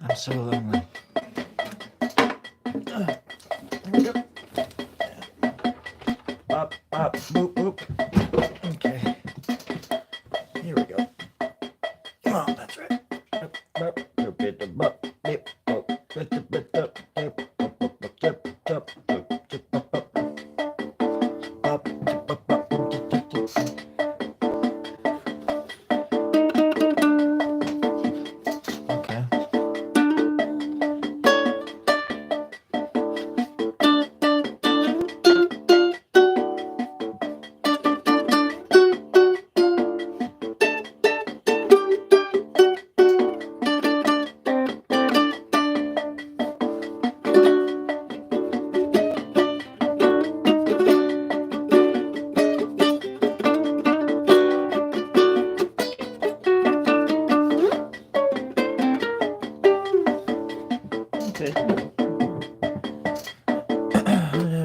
I'm so lonely. There we go. Bop, bop, boop, boop. Okay. Here we go. Oh, that's right. Bop, bop, boop, bip, bop, bip, bop, bip, bip, bip, bop, bip, bop, bop, bop, bip, bop, bop, bip, bop, bop. Bop, bip, bop, bop, boop, bip, bip, bip. Okay. Okay.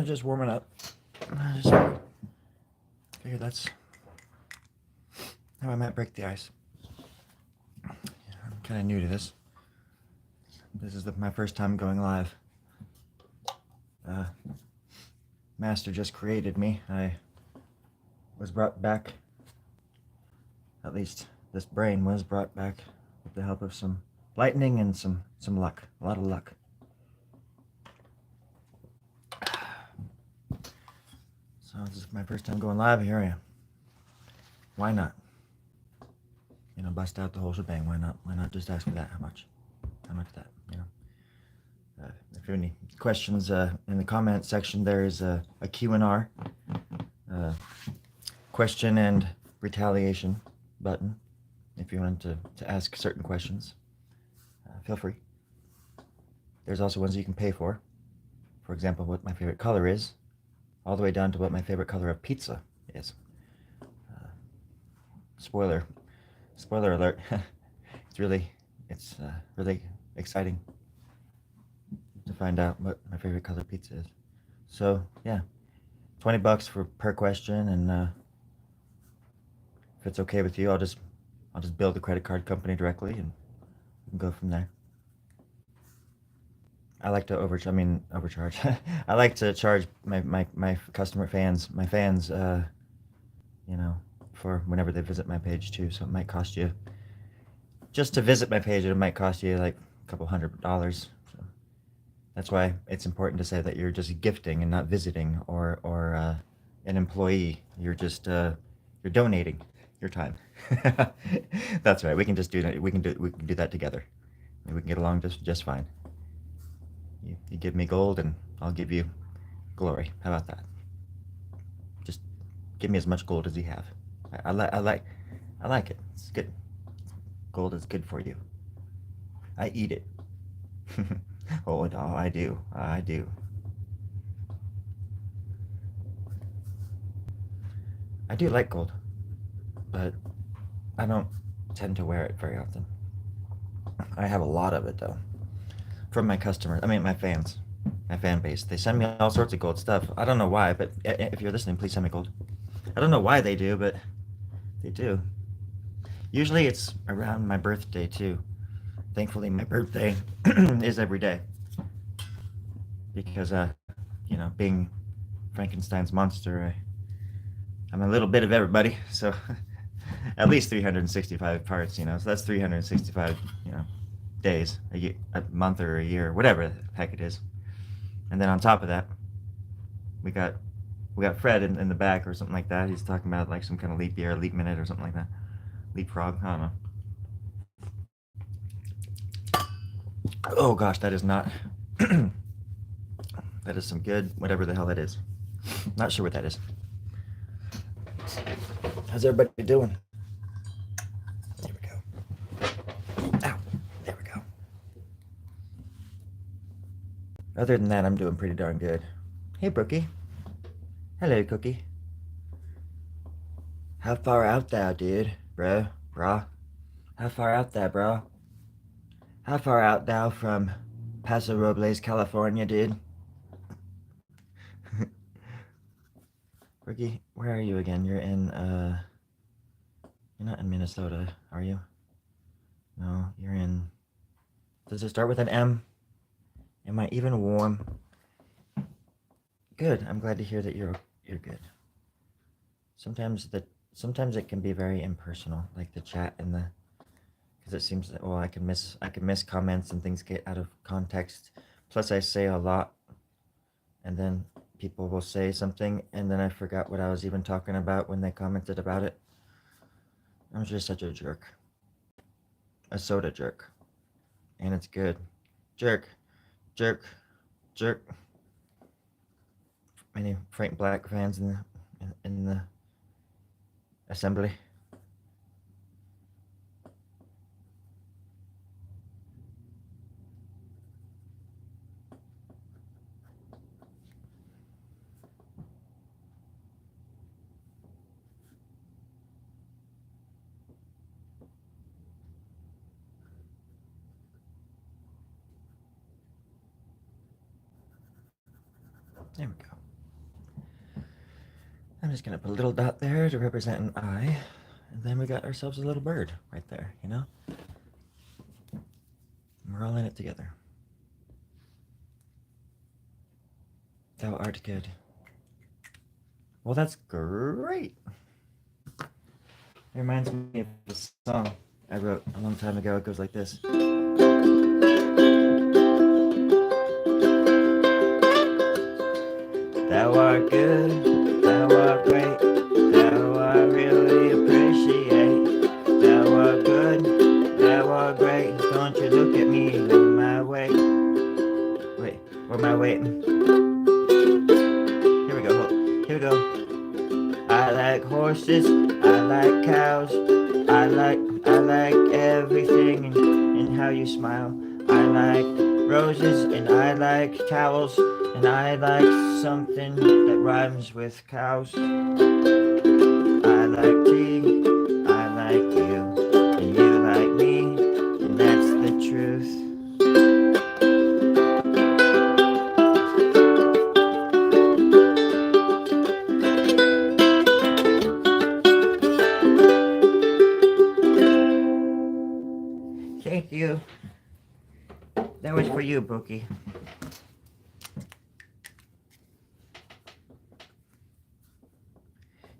Just warming up. I just figured that's how I might break the ice. I'm kind of new to this. This is my first time going live. Master just created me. I was brought back, at least this brain was brought back with the help of some lightning and some luck. A lot of luck. So this is my first time going live. Here I am. Why not? You know, bust out the whole shebang. Why not? Why not just ask for that? How much? How much that? You know. If you have any questions in the comment section, there is a Q&R, question and retaliation button. If you want to ask certain questions, feel free. There's also ones you can pay for. For example, what my favorite color is, all the way down to what my favorite color of pizza is. Spoiler alert. It's really exciting to find out what my favorite color pizza is. So yeah, $20 per question, and if it's okay with you, I'll just build a credit card company directly and go from there. I like to overcharge. I like to charge my fans, you know, for whenever they visit my page too. So it might cost you, just to visit my page, it might cost you like a couple $100. So that's why it's important to say that you're just gifting and not visiting or an employee. You're just you're donating your time. That's right. We can just do that. We can do that together. We can get along just fine. You give me gold and I'll give you glory. How about that? Just give me as much gold as you have. I like it. It's good. Gold is good for you. I eat it. Oh no, I do. I do. I do like gold, but I don't tend to wear it very often. I have a lot of it though. From my customers, my fans, my fan base. They send me all sorts of gold stuff. I don't know why, but if you're listening, please send me gold. I don't know why they do, but they do. Usually it's around my birthday too. Thankfully, my birthday is every day because, being Frankenstein's monster, I'm a little bit of everybody. So at least 365 parts, So that's 365, days, a month or a year, whatever the heck it is. And then on top of that, we got we got Fred in the back or something like that. He's talking about like some kind of leap year, leap minute, or something like that. Leapfrog. I don't know. Oh gosh, that is not. That is some good whatever the hell that is. Not sure what that is. How's everybody doing? There we go. Ow. There we go. Other than that, I'm doing pretty darn good. Hey, Brookie. Hello, Cookie. How far out there, dude? Bro? How far out there, bro? How far out thou from Paso Robles, California, dude? Ricky, where are you again? You're not in Minnesota, are you? No, you're in... Does it start with an M? Am I even warm? Good, I'm glad to hear that you're good. Sometimes it can be very impersonal, like the chat and the... Because it seems that, I can miss comments and things get out of context. Plus I say a lot, and then people will say something, and then I forgot what I was even talking about when they commented about it. I'm just such a jerk. A soda jerk. And it's good. Jerk. Any Frank Black fans in the assembly? There we go. I'm just going to put a little dot there to represent an eye. And then we got ourselves a little bird right there, We're all in it together. Thou art good. Well, that's great. It reminds me of a song I wrote a long time ago. It goes like this. Thou art good, thou art great, thou art really appreciate. Thou art good, thou art great, don't you look at me my way. Wait, or my weight. Here we go. I like horses, I like cows, I like everything and how you smile. I like roses and I like towels and I like something that rhymes with cows. I like tea, I like you, and you like me, and that's the truth. Thank you. That was for you, Bookie.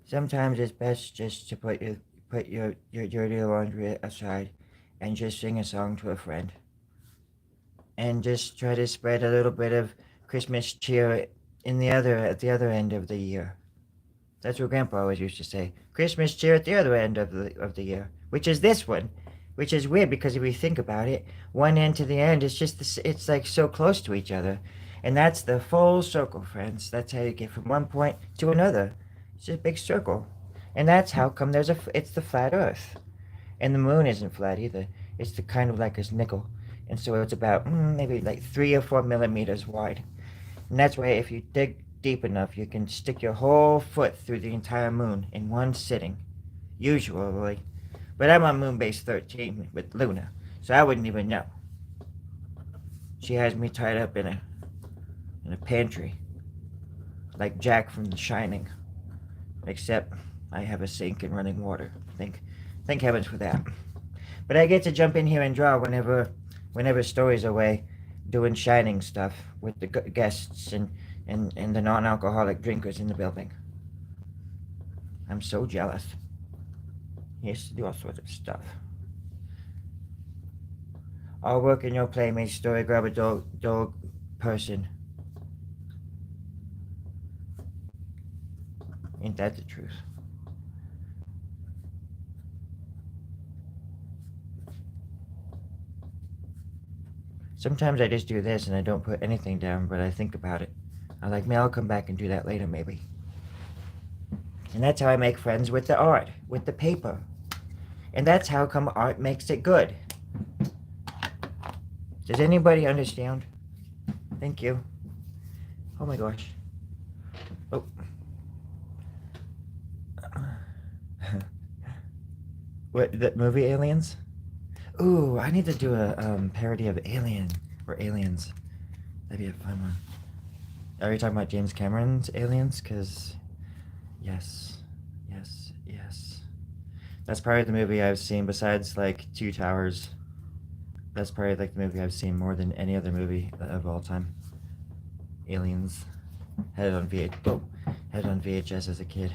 Sometimes it's best just to put your dirty laundry aside and just sing a song to a friend. And just try to spread a little bit of Christmas cheer at the other end of the year. That's what Grandpa always used to say. Christmas cheer at the other end of the year, which is this one. Which is weird because if you think about it, one end to the end is it's like so close to each other. And that's the full circle, friends. That's how you get from one point to another. It's just a big circle. And that's how come it's the flat earth. And the moon isn't flat either. It's the kind of like a nickel. And so it's about maybe like 3 or 4 millimeters wide. And that's why if you dig deep enough, you can stick your whole foot through the entire moon in one sitting. Usually. But I'm on moon base 13 with Luna, so I wouldn't even know. She has me tied up in a pantry, like Jack from The Shining, except I have a sink and running water. Thank heavens for that. But I get to jump in here and draw whenever whenever Storie's away doing shining stuff with the guests and the non-alcoholic drinkers in the building. I'm so jealous. He used to do all sorts of stuff. All work and no play makes Storie Grubb a dull person. Ain't that the truth? Sometimes I just do this and I don't put anything down, but I think about it. I'm like, man, I'll come back and do that later, maybe. And that's how I make friends with the art, with the paper. And that's how come art makes it good. Does anybody understand? Thank you. Oh my gosh. Oh. What, the movie Aliens? Ooh, I need to do a parody of Alien or Aliens. That'd be a fun one. Are you talking about James Cameron's Aliens? Because, yes, yes, yes. That's probably the movie I've seen besides like Two Towers. That's probably like the movie I've seen more than any other movie of all time. Aliens. Had it on VHS as a kid,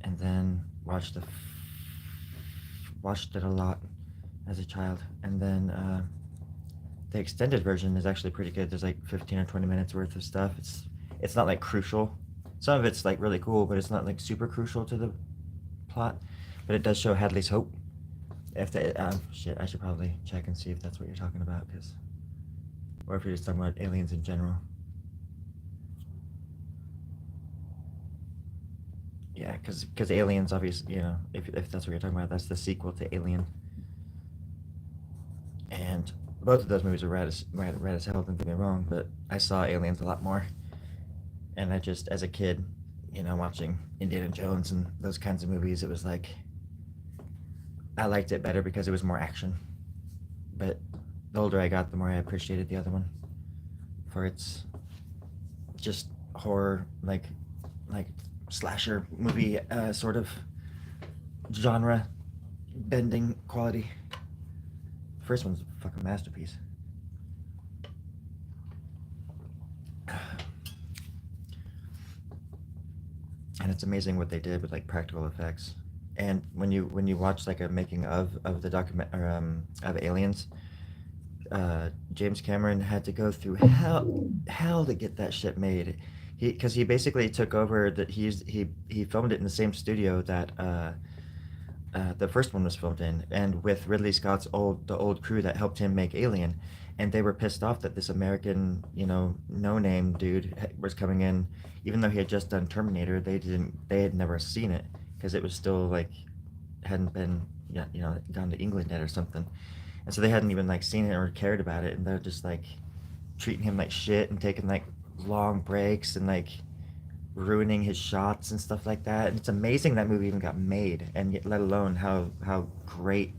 and then watched it a lot as a child, and then the extended version is actually pretty good. There's like 15 or 20 minutes worth of stuff. It's not like crucial. Some of it's like really cool, but it's not like super crucial to the plot. But it does show Hadley's hope. If they shit, I should probably check and see if that's what you're talking about, or if you're just talking about Aliens in general. Yeah, because Aliens, obviously, if that's what you're talking about, that's the sequel to Alien. And both of those movies are rad as hell, don't get me wrong, but I saw Aliens a lot more. And I just, as a kid, watching Indiana Jones and those kinds of movies, it was like, I liked it better because it was more action. But the older I got, the more I appreciated the other one for its just horror, like slasher movie sort of genre bending quality. First one's a fucking masterpiece. And it's amazing what they did with like practical effects. And when you watch like a making of the document of Aliens, James Cameron had to go through hell to get that shit made. Because he basically took over that he filmed it in the same studio that the first one was filmed in, and with Ridley Scott's old crew that helped him make Alien, and they were pissed off that this American no name dude was coming in, even though he had just done Terminator. They had never seen it because it was still like hadn't been gone to England yet or something, and so they hadn't even like seen it or cared about it, and they're just like treating him like shit and taking like long breaks and like ruining his shots and stuff like that. And it's amazing that movie even got made, and yet, let alone how great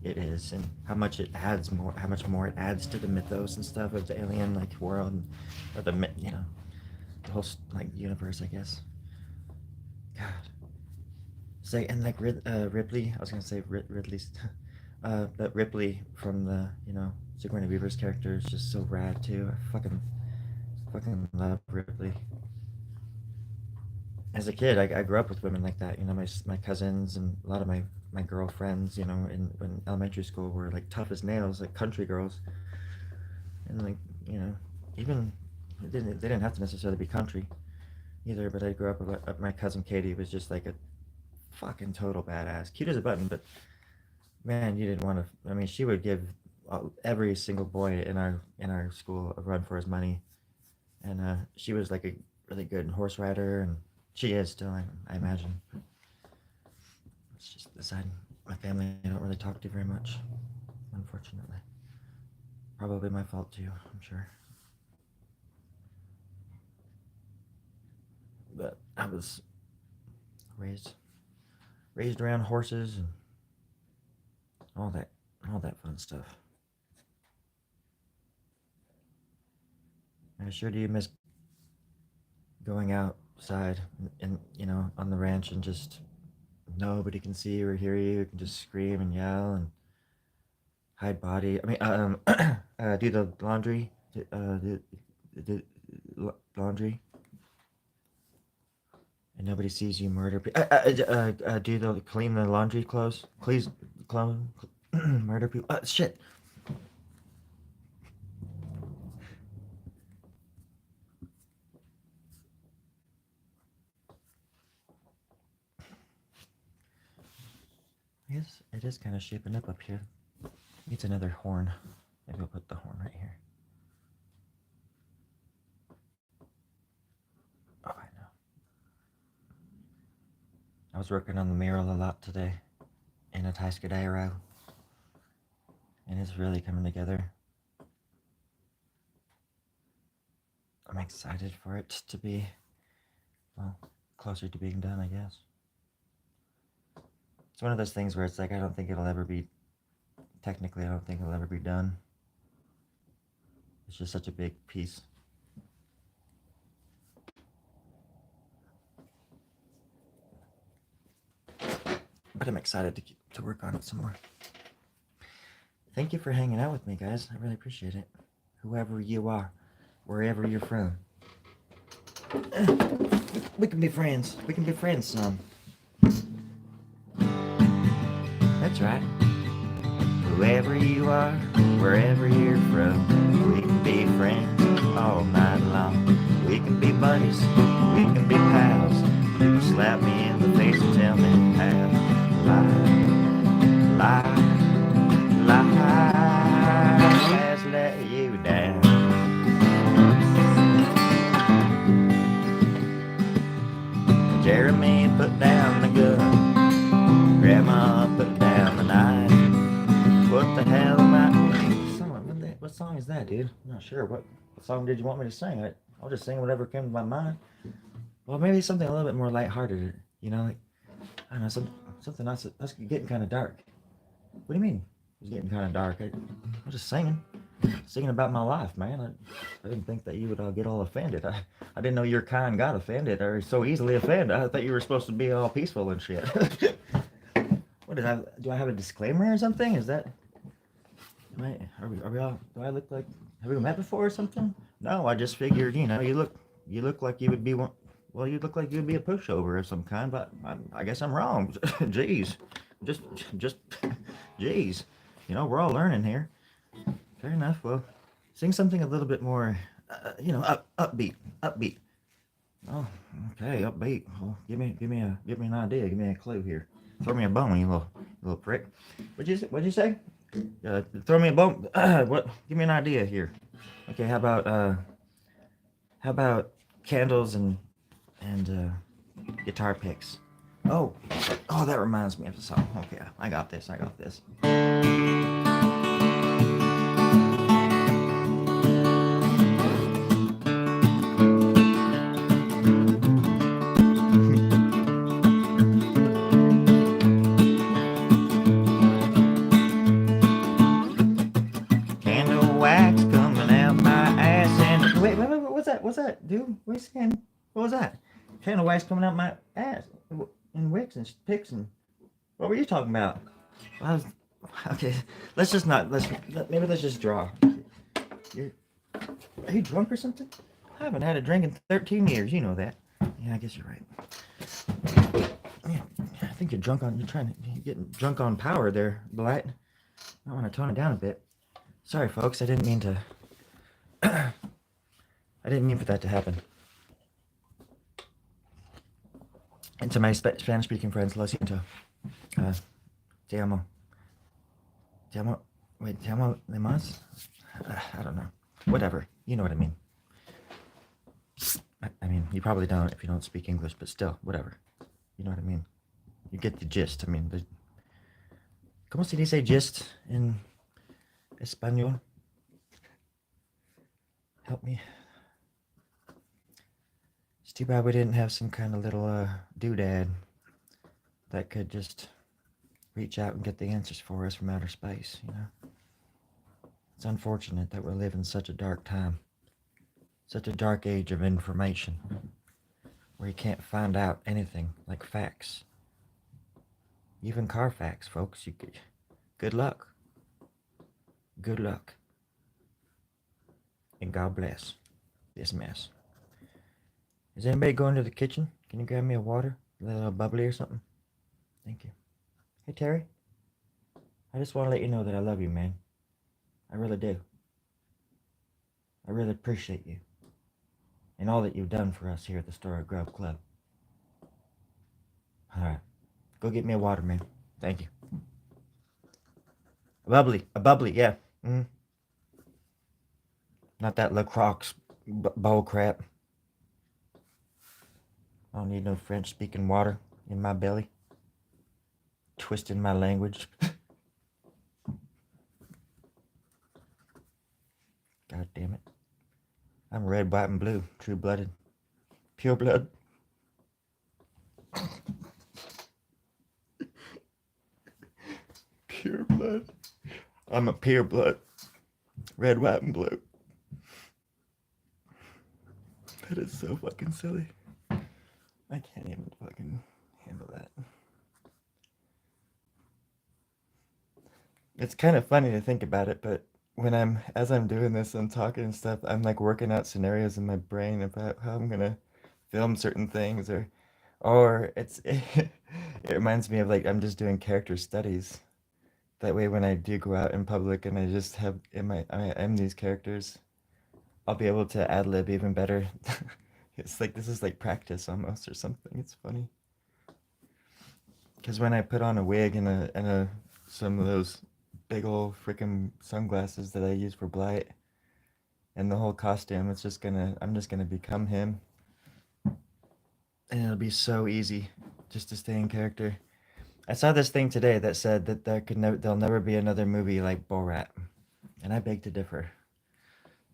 it is and how much more it adds to the mythos and stuff of the alien like world, or the the whole like universe, I guess. God, it's like, and like Ripley. I was gonna say Ridley's, but Ripley from the Sigourney Weaver's character is just so rad too. I fucking love Ripley. As a kid, I grew up with women like that. My cousins and a lot of my girlfriends, in elementary school were like tough as nails, like country girls, and like even they didn't have to necessarily be country either. But I grew up with my cousin Katie was just like a fucking total badass, cute as a button, but man, you didn't want to. I mean, she would give every single boy in our school a run for his money, and she was like a really good horse rider, and she is still, I imagine. It's just the side of my family I don't really talk to very much, unfortunately. Probably my fault too, I'm sure. But I was raised around horses and all that fun stuff. I sure do miss going outside and on the ranch, and just nobody can see or hear you. You can just scream and yell, and hide body. I mean, do the laundry. Do laundry. And nobody sees you murder. Do the clean the laundry clothes. Please, clone, murder people. Shit. Yes, it is kind of shaping up here. Needs another horn. Maybe I'll put the horn right here. Oh, I know. I was working on the mural a lot today in a Atascadero, and it's really coming together. I'm excited for it to be, well, closer to being done, I guess. It's one of those things where it's like, I don't think it'll ever be, technically, I don't think it'll ever be done. It's just such a big piece. But I'm excited to work on it some more. Thank you for hanging out with me, guys. I really appreciate it. Whoever you are, wherever you're from. We can be friends. We can be friends, son. That's right. Whoever you are, wherever you're from, we can be friends all night long. We can be buddies, we can be pals. You can slap me in the face and tell me how. Life has let you down. Jeremy put down the gun. Grandma put down the knife. What the hell am I? What song is that, dude? I'm not sure. What song did you want me to sing? I'll just sing whatever came to my mind. Well, maybe something a little bit more lighthearted. You know, like, I don't know, something else that's getting kind of dark. What do you mean? It's getting kind of dark. I'm just singing about my life, man. I didn't think that you would get all offended. I didn't know your kind got offended or so easily offended. I thought you were supposed to be all peaceful and shit. What do I have a disclaimer or something? Is that? Are we all? Do I look like? Have we met before or something? No, I just figured. You know, you look like you would be one. Well, you look like you'd be a pushover of some kind, but I guess I'm wrong. Jeez, just, jeez. You know, we're all learning here. Fair enough. Well, sing something a little bit more, upbeat. Oh, okay, upbeat. Well, give me an idea. Give me a clue here. Throw me a bone, you little prick. What'd you say? Throw me a bone. What? Give me an idea here. Okay, how about candles and guitar picks? Oh, that reminds me of a song. Okay, I got this. Candle wax coming out my ass and wait, what's that, dude? What's saying? What was that? Candle wax coming out my ass and wicks and picks and what were you talking about? Okay, let's just draw. Are you drunk or something? I haven't had a drink in 13 years. You know that. Yeah, I guess you're right. Yeah, I think you're getting drunk on power there, Blight. I want to tone it down a bit. Sorry, folks. I didn't mean to. I didn't mean for that to happen. And to my Spanish-speaking friends, lo siento. Te amo. Wait, te amo de más? I don't know. Whatever. You know what I mean. I mean, you probably don't if you don't speak English, but still, whatever. You know what I mean. You get the gist. I mean, ¿Cómo se dice gist in español? Help me. It's too bad we didn't have some kind of little doodad that could just reach out and get the answers for us from outer space, you know? It's unfortunate that we live in such a dark time, such a dark age of information, where you can't find out anything like facts. Even Carfax, folks, good luck. Good luck. And God bless this mess. Is anybody going to the kitchen? Can you grab me a water? A little bubbly or something? Thank you. Hey, Terry. I just want to let you know that I love you, man. I really do. I really appreciate you. And all that you've done for us here at the Storie Grubb Club. Alright. Go get me a water, man. Thank you. A bubbly, yeah. Mm. Not that LaCroix bull crap. I don't need no French-speaking water in my belly. Twisting my language. God damn it. I'm red, white, and blue. True-blooded. Pure blood. Pure blood. I'm a pure blood. Red, white, and blue. That is so fucking silly. I can't even fucking handle that. It's kind of funny to think about it, but as I'm doing this and talking and stuff, I'm like working out scenarios in my brain about how I'm gonna film certain things, or it reminds me of like I'm just doing character studies. That way, when I do go out in public and I just have I'm these characters, I'll be able to ad lib even better. It's like this is like practice almost or something. It's funny. Because when I put on a wig and some of those big old freaking sunglasses that I use for Blight and the whole costume, I'm just gonna become him, and it'll be so easy just to stay in character. I saw this thing today that said that there'll never be another movie like Borat, and I beg to differ.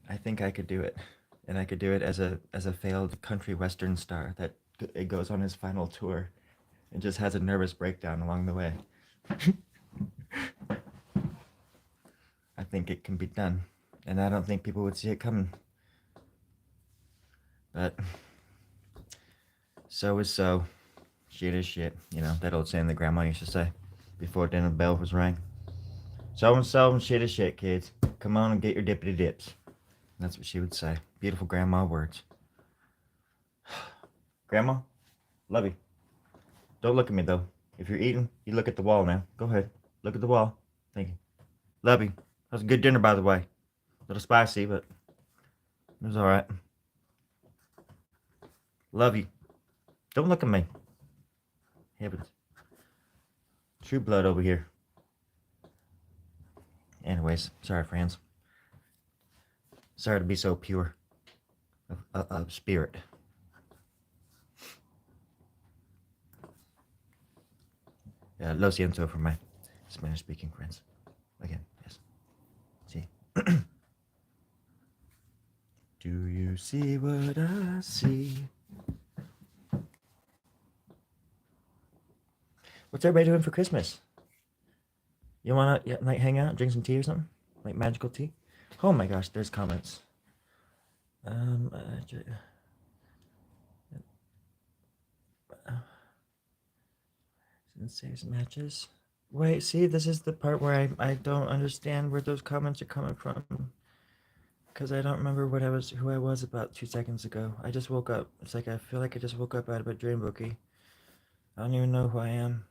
I think I could do it, and I could do it as a failed country western star that it goes on his final tour and just has a nervous breakdown along the way. I think it can be done, and I don't think people would see it coming. But so is so. Shit is shit. You know, that old saying that grandma used to say before dinner bell was rang. So and shit is shit, kids. Come on and get your dippity dips. That's what she would say. Beautiful grandma words. Grandma, love you. Don't look at me though. If you're eating, you look at the wall now. Go ahead. Look at the wall. Thank you. Love you. That was a good dinner, by the way. A little spicy, but it was alright. Love you. Don't look at me. Heavens. True blood over here. Anyways, sorry, friends. Sorry to be so pure of spirit. Lo siento for my Spanish-speaking friends. Again, yes. See. Do you see what I see? What's everybody doing for Christmas? You wanna like hang out, drink some tea or something? Like magical tea? Oh my gosh, there's comments. Saves matches. Wait, see, this is the part where I don't understand where those comments are coming from. Because I don't remember who I was about 2 seconds ago. I just woke up. It's like I feel like I just woke up out of a dream bookie. I don't even know who I am.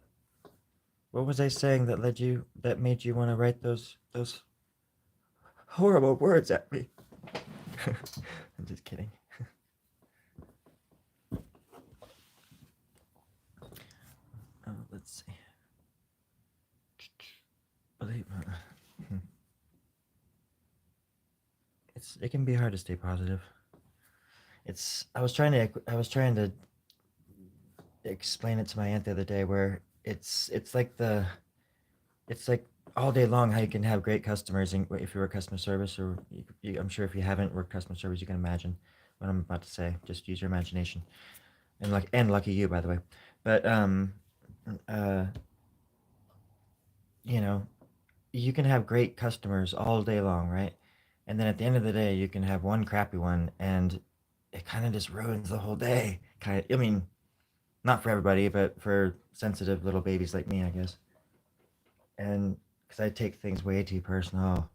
What was I saying that made you want to write those horrible words at me? I'm just kidding. Let's see. It can be hard to stay positive. I was trying to explain it to my aunt the other day, where it's like all day long how you can have great customers, and if you work customer service, or I'm sure if you haven't worked customer service, you can imagine what I'm about to say. Just use your imagination, and lucky you, by the way. But you know, you can have great customers all day long, right? And then at the end of the day, you can have one crappy one, and it kind of just ruins the whole day. I mean, not for everybody, but for sensitive little babies like me, I guess. And because I take things way too personal.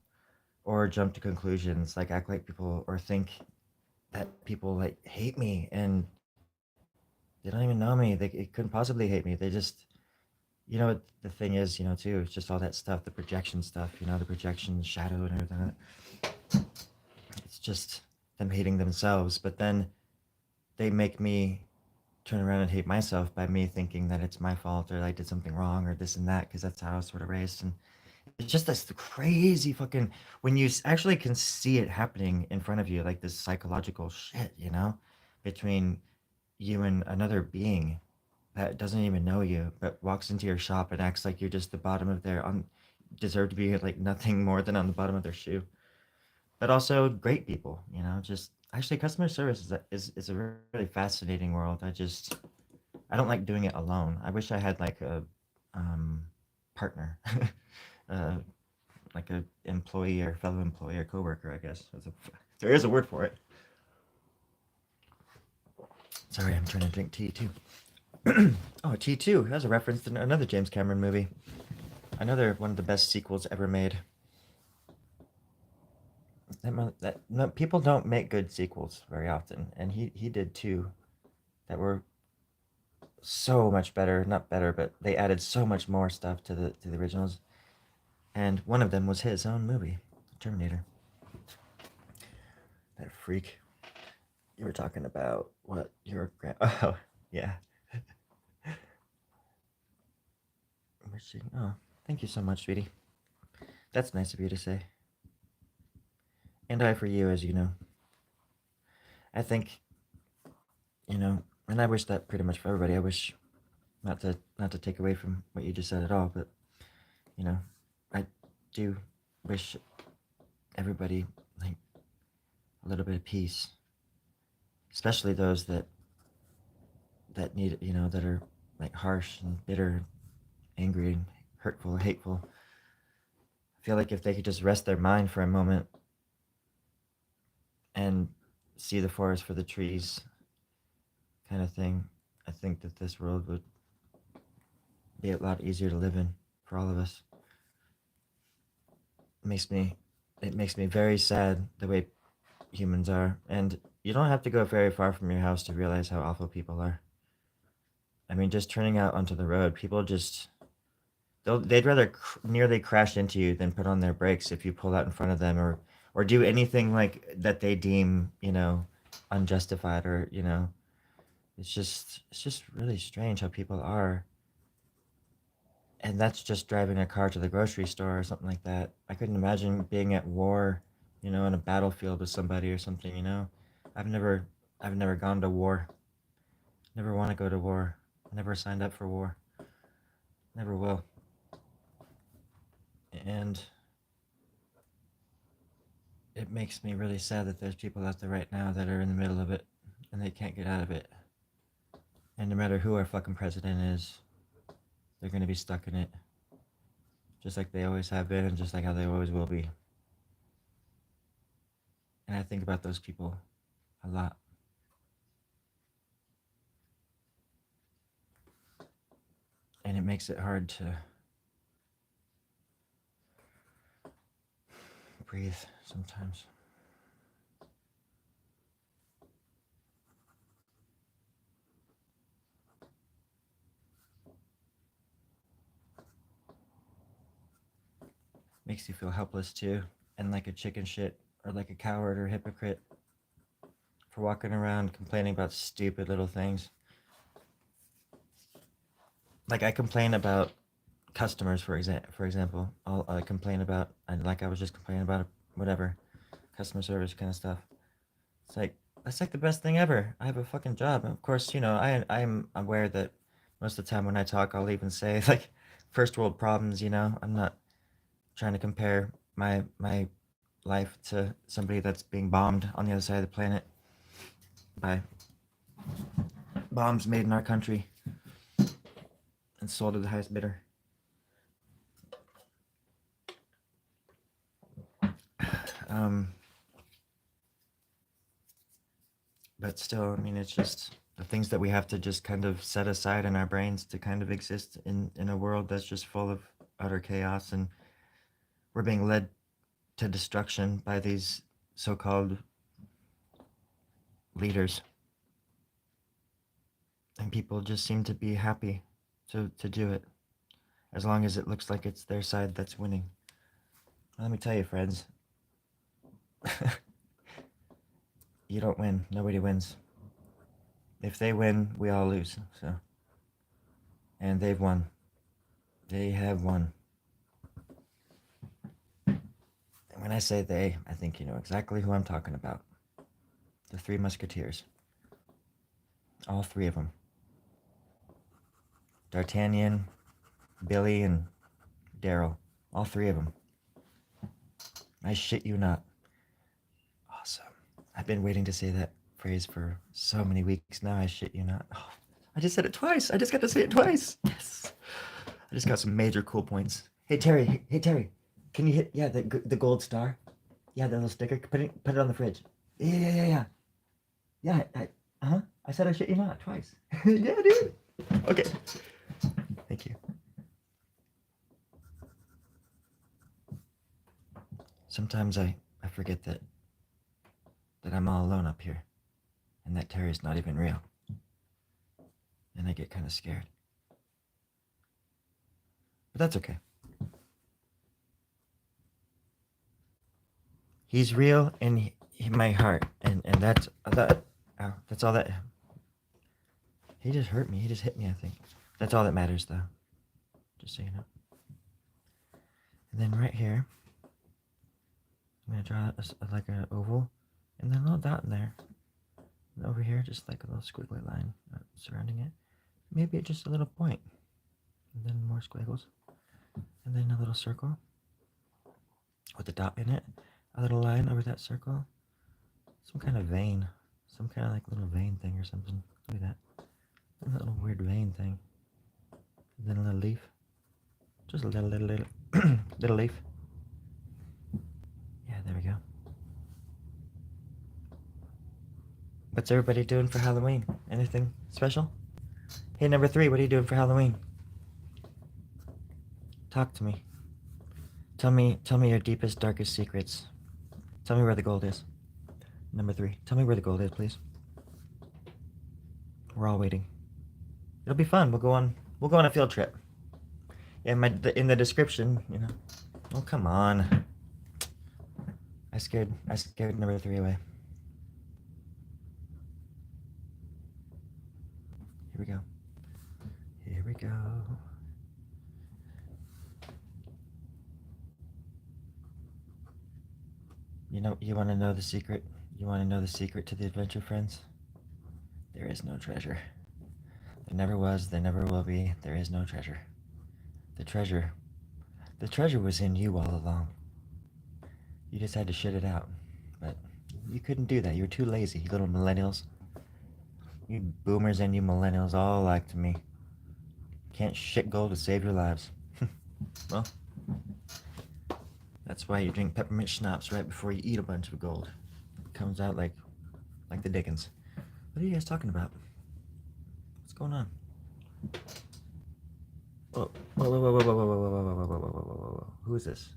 or jump to conclusions, like act like people or think that people like hate me and they don't even know me. They couldn't possibly hate me. They just, the thing is, too, it's just all that stuff, the projection stuff, the projection, shadow, and everything. It's just them hating themselves, but then they make me turn around and hate myself by me thinking that it's my fault or I did something wrong or this and that because that's how I was sort of raised. And it's just this crazy fucking when you actually can see it happening in front of you, like this psychological shit, between you and another being that doesn't even know you, but walks into your shop and acts like you're just the bottom of their deserve to be like nothing more than on the bottom of their shoe. But also great people, just actually customer service is a really fascinating world. I don't like doing it alone. I wish I had like a partner, uh, like a employee or fellow employee or coworker. I guess there is a word for it. Sorry, I'm trying to drink tea too. Oh, T2. That's a reference to another James Cameron movie. Another one of the best sequels ever made. No, people don't make good sequels very often, and he did two that were so much better. Not better, but they added so much more stuff to the originals. And one of them was his own movie, Terminator. That freak. You were talking about what your grand. Oh, yeah. Wishing. Oh, thank you so much, sweetie. That's nice of you to say. And I for you, as you know. I think, and I wish that pretty much for everybody. I wish not to take away from what you just said at all, but you know, I do wish everybody like a little bit of peace, especially those that need that are like harsh and bitter, angry and hurtful, hateful. I feel like if they could just rest their mind for a moment and see the forest for the trees, kind of thing, I think that this world would be a lot easier to live in for all of us. It makes me it makes me very sad the way humans are, and you don't have to go very far from your house to realize how awful people are. I mean, just turning out onto the road, people just they'd rather nearly crash into you than put on their brakes if you pull out in front of them or do anything like that they deem unjustified or it's just really strange how people are, and that's just driving a car to the grocery store or something like that. I couldn't imagine being at war, in a battlefield with somebody or something. I've never, I've never gone to war. Never want to go to war. Never signed up for war. Never will. And it makes me really sad that there's people out there right now that are in the middle of it and they can't get out of it. And no matter who our fucking president is, they're gonna be stuck in it, just like they always have been, and just like how they always will be. And I think about those people a lot. And it makes it hard to breathe sometimes. Makes you feel helpless too, and like a chicken shit, or like a coward or hypocrite for walking around complaining about stupid little things. Like I complain about customers, for example. I complain about, and like I was just complaining about whatever customer service kind of stuff. It's like that's like the best thing ever. I have a fucking job. And of course, I'm aware that most of the time when I talk, I'll even say like first world problems. I'm not trying to compare my life to somebody that's being bombed on the other side of the planet by bombs made in our country and sold to the highest bidder. Um, but still, I mean, it's just the things that we have to just kind of set aside in our brains to kind of exist in a world that's just full of utter chaos, and we're being led to destruction by these so-called leaders. And people just seem to be happy to do it, as long as it looks like it's their side that's winning. Let me tell you, friends, you don't win. Nobody wins. If they win, we all lose. So, and they've won. They have won. And when I say they, I think you know exactly who I'm talking about. The Three Musketeers. All three of them. D'Artagnan, Billy, and Daryl. All three of them. I shit you not. Awesome. I've been waiting to say that phrase for so many weeks now. I shit you not. Oh, I just said it twice. I just got to say it twice. Yes. I just got some major cool points. Hey Terry. Hey Terry. Can you hit the gold star? Yeah, the little sticker. Put it on the fridge. Yeah. Yeah. I said I shit you not twice. Yeah, dude. Okay. Thank you. Sometimes I forget that I'm all alone up here, and that Terry's not even real. And I get kind of scared. But that's okay. He's real in my heart, and that's that. That's all that. He just hurt me. He just hit me, I think. That's all that matters, though. Just so you know. And then right here, I'm going to draw like an oval, and then a little dot in there. And over here, just like a little squiggly line surrounding it. Maybe just a little point. And then more squiggles. And then a little circle with a dot in it. A little line over that circle. Some kind of vein. Some kind of like little vein thing or something. Look at that. A little weird vein thing. And then a little leaf. Just a little little leaf. Yeah, there we go. What's everybody doing for Halloween? Anything special? Hey, number 3, what are you doing for Halloween? Talk to me. Tell me your deepest, darkest secrets. Tell me where the gold is. Number 3, tell me where the gold is, please. We're all waiting. It'll be fun. We'll go on a field trip. Yeah, in the description, you know. Oh, come on. I scared number 3 away. Here we go. Here we go. You know, you want to know the secret? You want to know the secret to the adventure, friends? There is no treasure. There never was, there never will be. There is no treasure. The treasure was in you all along. You just had to shit it out. But you couldn't do that. You were too lazy, you little millennials. You boomers and you millennials all like to me. Can't shit gold to save your lives. Well, that's why you drink peppermint schnapps right before you eat a bunch of gold. It comes out like the Dickens. What are you guys talking about? What's going on? Whoa. Who is this?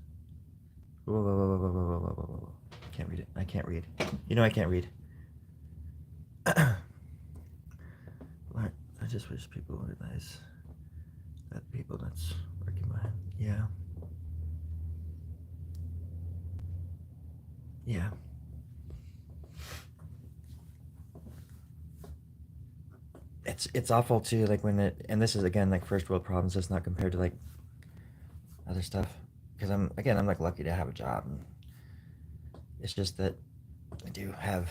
Whoa. Can't read it. I can't read. You know I can't read. I just wish people realize that people that's working behind. Yeah. It's awful too, like when and this is again like first world problems. It's not compared to like other stuff, because I'm like lucky to have a job, and it's just that I do have,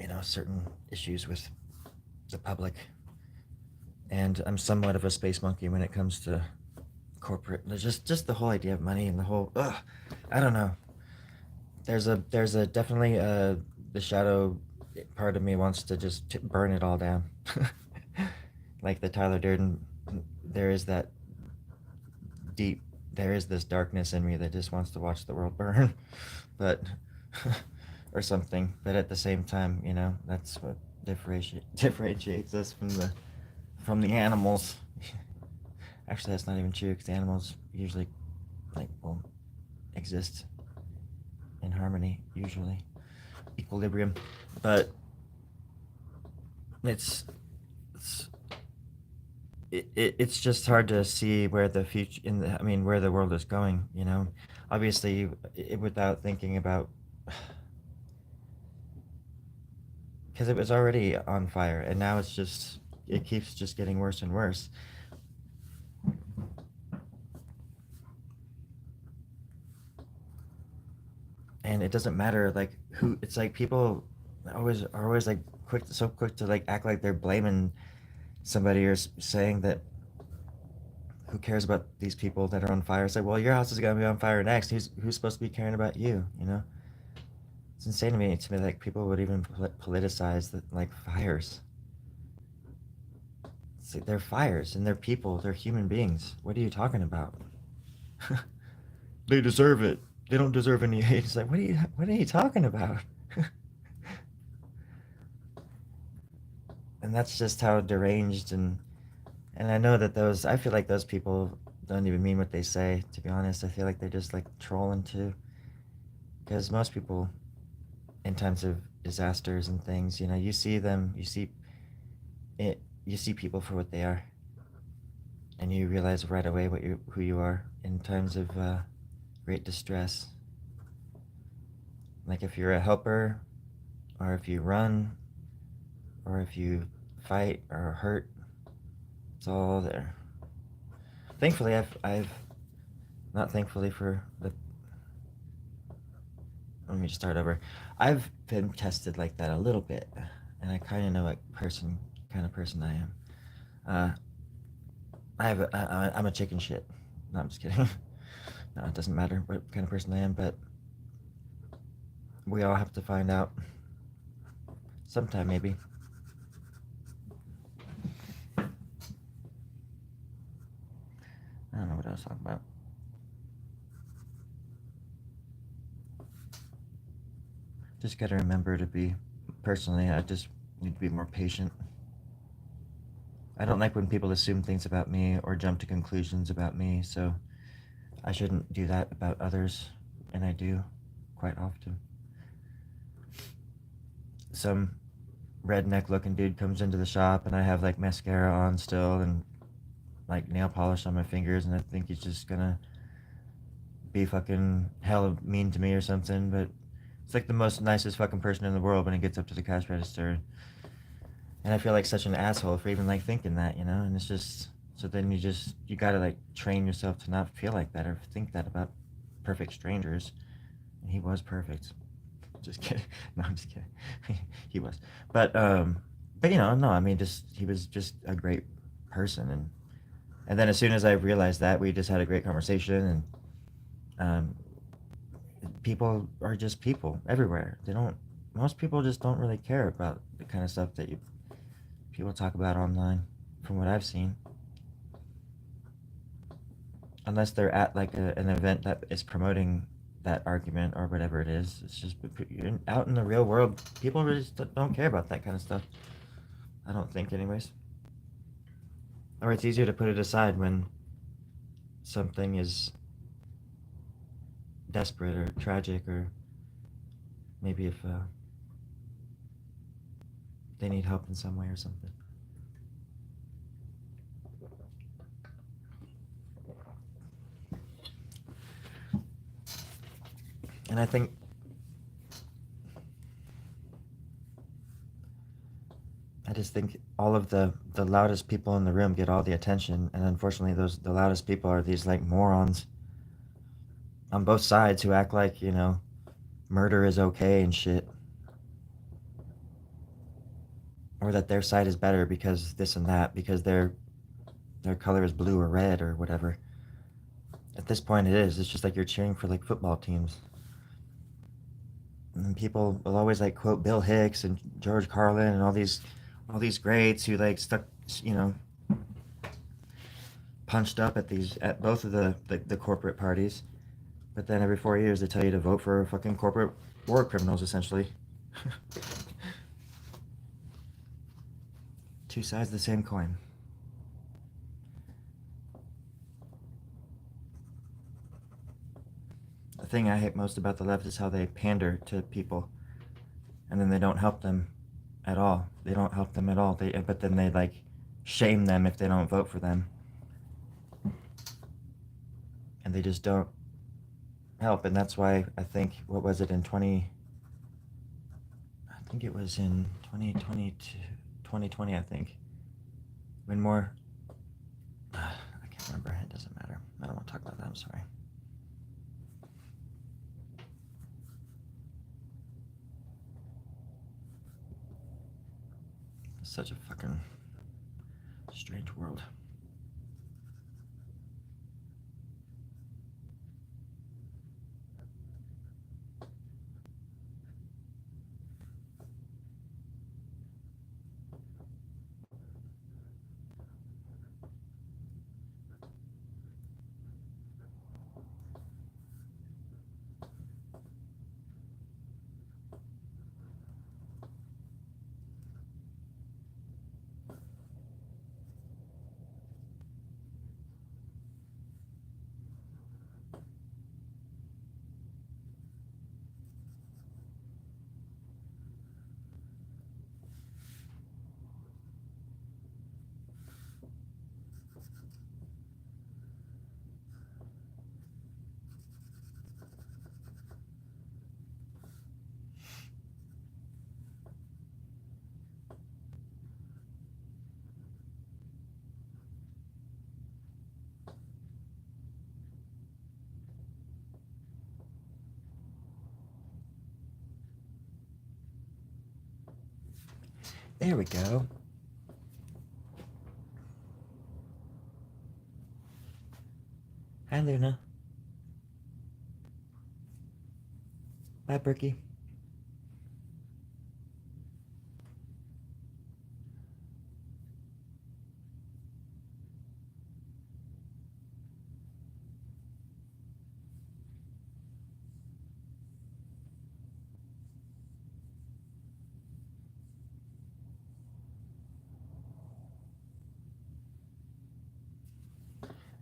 you know, certain issues with the public, and I'm somewhat of a space monkey when it comes to corporate. There's just the whole idea of money and the whole I don't know. There's a definitely the shadow part of me wants to just burn it all down. Like the Tyler Durden, there is this darkness in me that just wants to watch the world burn, but or something. But at the same time, you know, that's what differentiates us from the animals. Actually, that's not even true, because the animals usually will exist in harmony, usually. Equilibrium. But it's it's just hard to see where the future I mean, where the world is going, you know. Obviously, without thinking about, because it was already on fire, and now it keeps just getting worse and worse. And it doesn't matter like who. It's like people are always like so quick to like act like they're blaming somebody or saying that who cares about these people that are on fire. It's like, well, your house is gonna be on fire next. Who's supposed to be caring about you? You know, it's insane to me. Like people would even politicize the, like fires. It's like they're fires and they're people. They're human beings. What are you talking about? They deserve it. They don't deserve any hate. It's like, what are you talking about? And that's just how deranged and I know that I feel like those people don't even mean what they say, to be honest. I feel like they're just like trolling too. Because most people, in times of disasters and things, you know, you see them, you see people for what they are. And you realize right away who you are in times of great distress. Like if you're a helper, or if you run, or if you fight or hurt, it's all there. Thankfully, I've not thankfully for the. Let me just start over. I've been tested like that a little bit, and I kind of know what kind of person I am. Uh, I'm a chicken shit. No, I'm just kidding. No, it doesn't matter what kind of person I am, but we all have to find out sometime, maybe. I don't know what I was talking about. Just gotta remember to be, personally, I just need to be more patient. I don't like when people assume things about me or jump to conclusions about me, so I shouldn't do that about others, and I do quite often. Some redneck looking dude comes into the shop and I have like mascara on still and like nail polish on my fingers, and I think he's just gonna be fucking hella mean to me or something, but it's like the most nicest fucking person in the world when he gets up to the cash register. And I feel like such an asshole for even like thinking that, you know? And it's just, so then you gotta like train yourself to not feel like that or think that about perfect strangers. And he was perfect. Just kidding. No, I'm just kidding. He was. But you know, no, I mean, he was just a great person. And then as soon as I realized that, we just had a great conversation, and people are just people everywhere. Most people just don't really care about the kind of stuff that people talk about online, from what I've seen. Unless they're at like an event that is promoting that argument or whatever it is. It's just out in the real world, people really just don't care about that kind of stuff. I don't think, anyways. Or it's easier to put it aside when something is desperate or tragic, or maybe if they need help in some way or something. And I think I just think all of the loudest people in the room get all the attention, and unfortunately, the loudest people are these like morons on both sides who act like, you know, murder is okay and shit, or that their side is better because this and that, because their color is blue or red or whatever. At this point, it is. It's just like you're cheering for like football teams. And people will always like quote Bill Hicks and George Carlin and all these greats who like stuck, you know, punched up at both of the corporate parties. But then every 4 years they tell you to vote for fucking corporate war criminals, essentially. Two sides of the same coin. thing I hate most about the left is how they pander to people, and then they don't help them at all. They don't help them at all. But then they like shame them if they don't vote for them, and they just don't help. And that's why I think, what was it in 20? I think it was in 2020. I think when more. I can't remember. It doesn't matter. I don't want to talk about that. I'm sorry. It's such a fucking strange world. There we go. Hi, Luna. Bye, Berkey.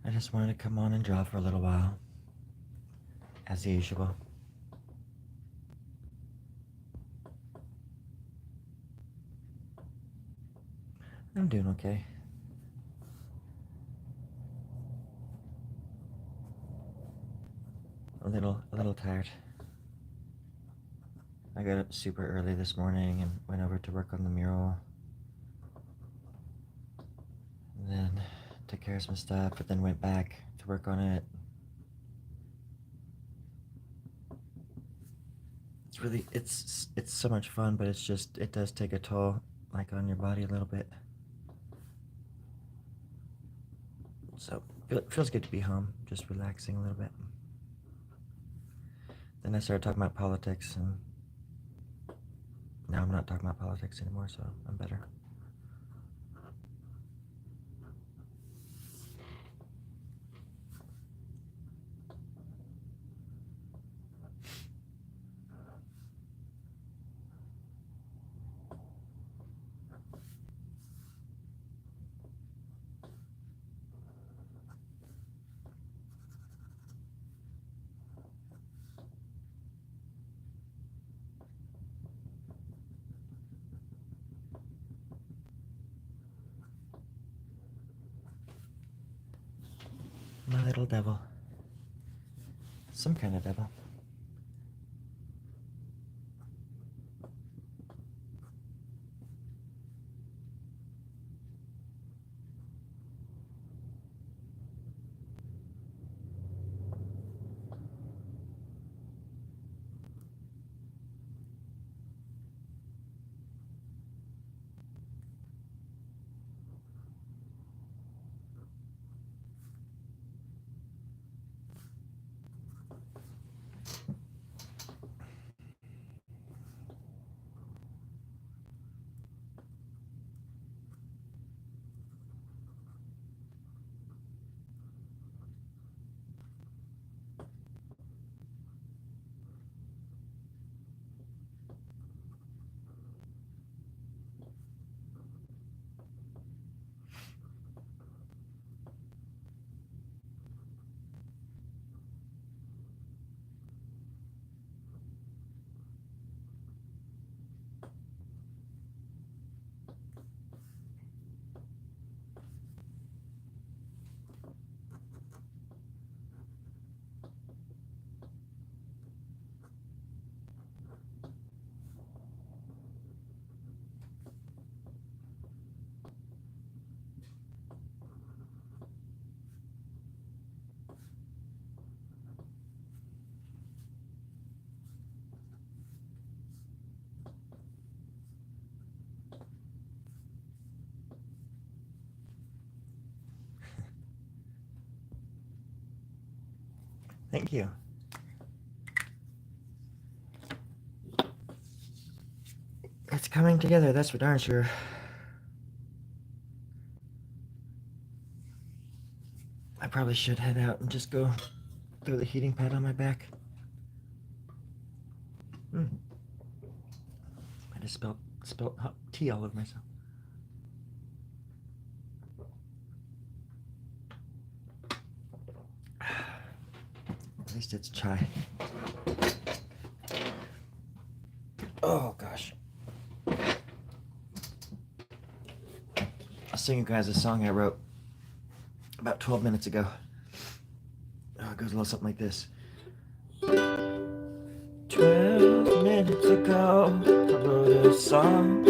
I just wanted to come on and draw for a little while, as usual. I'm doing okay. A little tired. I got up super early this morning and went over to work on the mural. And then took care of some stuff, but then went back to work on it. It's so much fun, but it does take a toll, like, on your body a little bit. So it feels good to be home, just relaxing a little bit. Then I started talking about politics, and now I'm not talking about politics anymore, so I'm better. My little devil. Some kind of devil. Thank you. It's coming together, that's for darn sure. I probably should head out and just go throw the heating pad on my back. I just spilled hot tea all over myself. At least it's chai. Oh gosh. I'll sing you guys a song I wrote about 12 minutes ago. Oh, it goes a little something like this. 12 minutes ago, I wrote a song.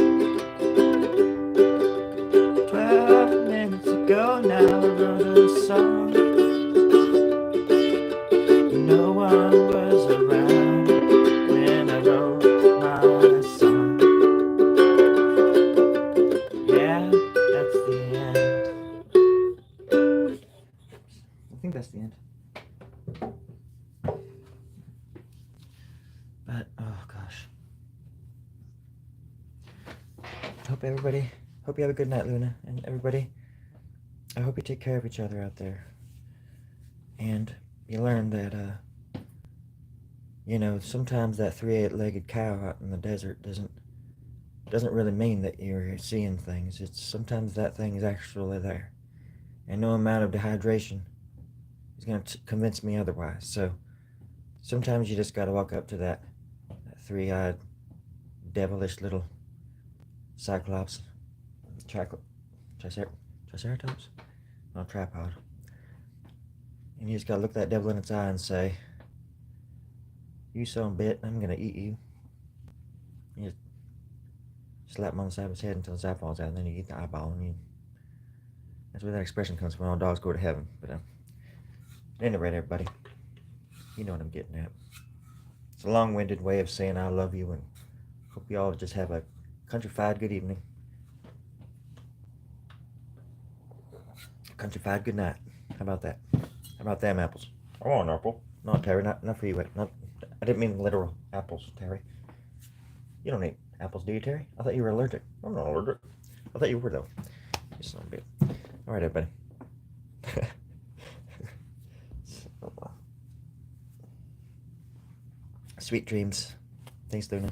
12 minutes ago, now I wrote a song. No one was around when I wrote my song. Yeah, that's the end. I think that's the end. But, oh gosh. Hope you have a good night, Luna. And everybody, I hope you take care of each other out there. And you learn that, sometimes that 3-8-legged cow out in the desert doesn't really mean that you're seeing things. It's sometimes that thing is actually there. And no amount of dehydration is going to convince me otherwise. So sometimes you just got to walk up to that 3-eyed, devilish little cyclops, triceratops? No, tripod. And you just got to look that devil in its eye and say, "You son of a bitch, I'm going to eat you." You just slap him on the side of his head until his eye falls out, and then you eat the eyeball. And that's where that expression comes from. All dogs go to heaven. But at any rate, everybody, you know what I'm getting at. It's a long-winded way of saying I love you, and hope you all just have a countrified good evening. Countrified good night. How about that? How about them apples? I want an apple. No, Terry, not for you. I didn't mean literal apples, Terry. You don't eat apples, do you, Terry? I thought you were allergic. I'm not allergic. I thought you were, though. You son of a bitch. All right, everybody. Sweet dreams. Thanks, Luna.